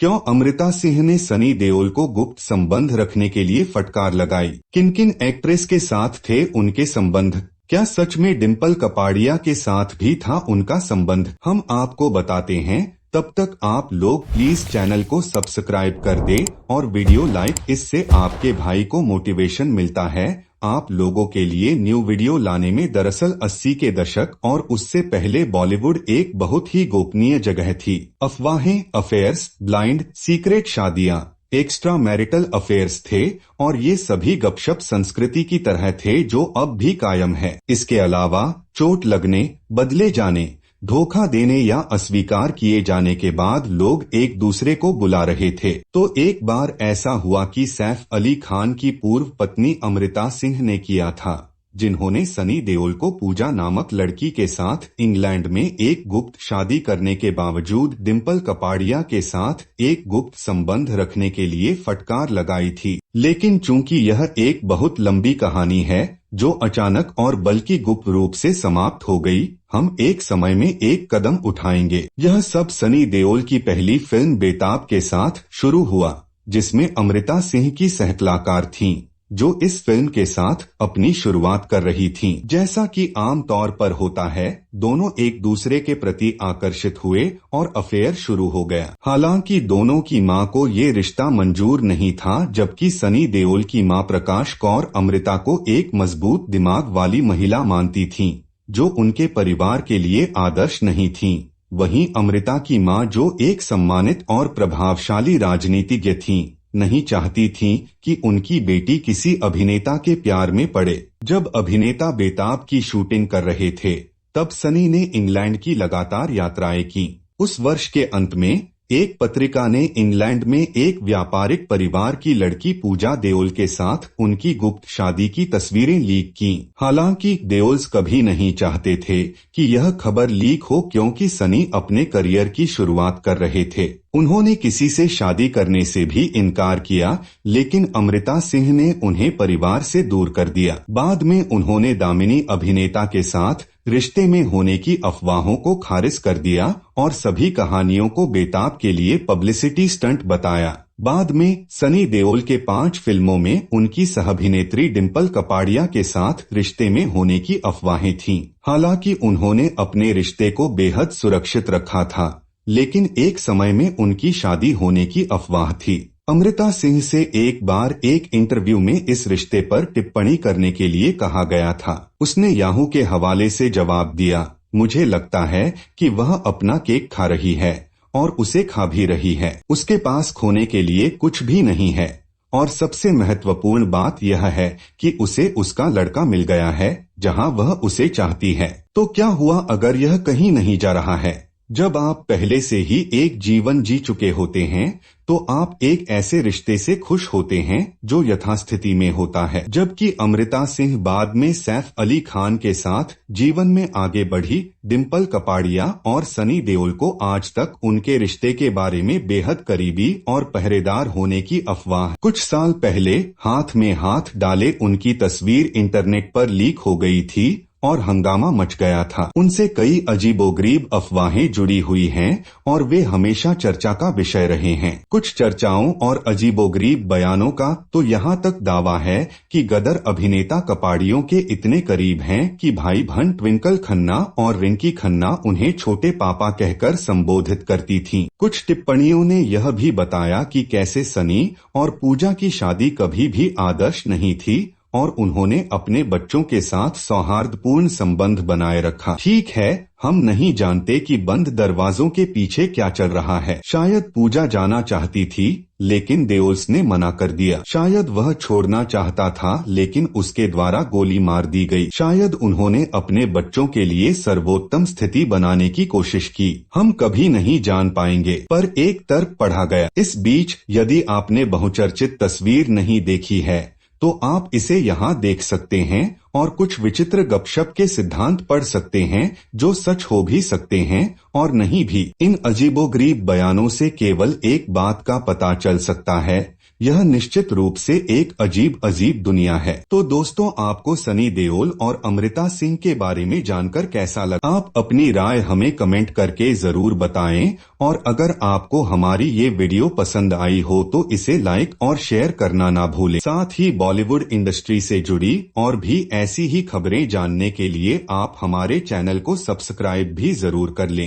क्यों अमृता सिंह ने सनी देओल को गुप्त संबंध रखने के लिए फटकार लगाई? किन किन एक्ट्रेस के साथ थे उनके संबंध? क्या सच में डिम्पल कपाड़िया के साथ भी था उनका संबंध? हम आपको बताते हैं। तब तक आप लोग प्लीज चैनल को सब्सक्राइब कर दे और वीडियो लाइक, इससे आपके भाई को मोटिवेशन मिलता है आप लोगों के लिए न्यू वीडियो लाने में। दरअसल 80 के दशक और उससे पहले बॉलीवुड एक बहुत ही गोपनीय जगह थी। अफवाहें, अफेयर्स, ब्लाइंड, सीक्रेट शादियां, एक्स्ट्रा मैरिटल अफेयर्स थे और ये सभी गपशप संस्कृति की तरह थे जो अब भी कायम है। इसके अलावा चोट लगने, बदले जाने, धोखा देने या अस्वीकार किए जाने के बाद लोग एक दूसरे को बुला रहे थे। तो एक बार ऐसा हुआ कि सैफ अली खान की पूर्व पत्नी अमृता सिंह ने किया था, जिन्होंने सनी देओल को पूजा नामक लड़की के साथ इंग्लैंड में एक गुप्त शादी करने के बावजूद डिम्पल कपाड़िया के साथ एक गुप्त संबंध रखने के लिए फटकार लगाई थी। लेकिन चूंकि यह एक बहुत लंबी कहानी है जो अचानक और बल्कि गुप्त रूप से समाप्त हो गई, हम एक समय में एक कदम उठाएंगे। यह सब सनी देओल की पहली फिल्म बेताब के साथ शुरू हुआ, जिसमें अमृता सिंह की सहकलाकार थीं, जो इस फिल्म के साथ अपनी शुरुआत कर रही थीं। जैसा कि आम तौर पर होता है, दोनों एक दूसरे के प्रति आकर्षित हुए और अफेयर शुरू हो गया। हालांकि दोनों की मां को ये रिश्ता मंजूर नहीं था, जबकि सनी देओल की मां प्रकाश कौर अमृता को एक मजबूत दिमाग वाली महिला मानती थीं, जो उनके परिवार के लिए आदर्श नहीं थीं। वहीं अमृता की मां, जो एक सम्मानित और प्रभावशाली राजनीतिज्ञ थीं, नहीं चाहती थीं कि उनकी बेटी किसी अभिनेता के प्यार में पड़े। जब अभिनेता बेताब की शूटिंग कर रहे थे, तब सनी ने इंग्लैंड की लगातार यात्राएं की। उस वर्ष के अंत में एक पत्रिका ने इंग्लैंड में एक व्यापारिक परिवार की लड़की पूजा देओल के साथ उनकी गुप्त शादी की तस्वीरें लीक की। हालांकि देओल्स कभी नहीं चाहते थे कि यह खबर लीक हो, क्योंकि सनी अपने करियर की शुरुआत कर रहे थे। उन्होंने किसी से शादी करने से भी इनकार किया, लेकिन अमृता सिंह ने उन्हें परिवार से दूर कर दिया। बाद में उन्होंने दामिनी अभिनेता के साथ रिश्ते में होने की अफवाहों को खारिज कर दिया और सभी कहानियों को बेताब के लिए पब्लिसिटी स्टंट बताया। बाद में सनी देओल के 5 फिल्मों में उनकी सहअभिनेत्री डिम्पल कपाड़िया के साथ रिश्ते में होने की अफवाहें थीं। हालांकि उन्होंने अपने रिश्ते को बेहद सुरक्षित रखा था, लेकिन एक समय में उनकी शादी होने की अफवाह थी। अमृता सिंह से एक बार एक इंटरव्यू में इस रिश्ते पर टिप्पणी करने के लिए कहा गया था। उसने याहू के हवाले से जवाब दिया, मुझे लगता है कि वह अपना केक खा रही है और उसे खा भी रही है। उसके पास खोने के लिए कुछ भी नहीं है और सबसे महत्वपूर्ण बात यह है कि उसे उसका लड़का मिल गया है जहां वह उसे चाहती है। तो क्या हुआ अगर यह कहीं नहीं जा रहा है? जब आप पहले से ही एक जीवन जी चुके होते हैं, तो आप एक ऐसे रिश्ते से खुश होते हैं जो यथास्थिति में होता है। जबकि अमृता सिंह बाद में सैफ अली खान के साथ जीवन में आगे बढ़ी, डिम्पल कपाड़िया और सनी देओल को आज तक उनके रिश्ते के बारे में बेहद करीबी और पहरेदार होने की अफवाह कुछ साल पहले हाथ में हाथ डाले उनकी तस्वीर इंटरनेट पर लीक हो गई थी और हंगामा मच गया था। उनसे कई अजीबोगरीब अफवाहें जुड़ी हुई हैं और वे हमेशा चर्चा का विषय रहे हैं। कुछ चर्चाओं और अजीबोगरीब बयानों का तो यहाँ तक दावा है कि गदर अभिनेता कपाड़ियों के इतने करीब हैं कि भाई बहन ट्विंकल खन्ना और रिंकी खन्ना उन्हें छोटे पापा कहकर संबोधित करती थीं। कुछ टिप्पणियों ने यह भी बताया कि कैसे सनी और पूजा की शादी कभी भी आदर्श नहीं थी और उन्होंने अपने बच्चों के साथ सौहार्दपूर्ण संबंध बनाए रखा। ठीक है, हम नहीं जानते कि बंद दरवाजों के पीछे क्या चल रहा है। शायद पूजा जाना चाहती थी, लेकिन देओल्स ने मना कर दिया। शायद वह छोड़ना चाहता था, लेकिन उसके द्वारा गोली मार दी गई। शायद उन्होंने अपने बच्चों के लिए सर्वोत्तम स्थिति बनाने की कोशिश की। हम कभी नहीं जान पाएंगे, पर एक तर्क पढ़ा गया। इस बीच यदि आपने बहुचर्चित तस्वीर नहीं देखी है, तो आप इसे यहाँ देख सकते हैं और कुछ विचित्र गपशप के सिद्धांत पढ़ सकते हैं जो सच हो भी सकते हैं और नहीं भी। इन अजीबोगरीब बयानों से केवल एक बात का पता चल सकता है यह निश्चित रूप से एक अजीब अजीब दुनिया है। तो दोस्तों, आपको सनी देओल और अमृता सिंह के बारे में जानकर कैसा लगा? आप अपनी राय हमें कमेंट करके जरूर बताएं, और अगर आपको हमारी ये वीडियो पसंद आई हो तो इसे लाइक और शेयर करना ना भूलें। साथ ही बॉलीवुड इंडस्ट्री से जुड़ी और भी ऐसी ही खबरें जानने के लिए आप हमारे चैनल को सब्सक्राइब भी जरूर कर लें।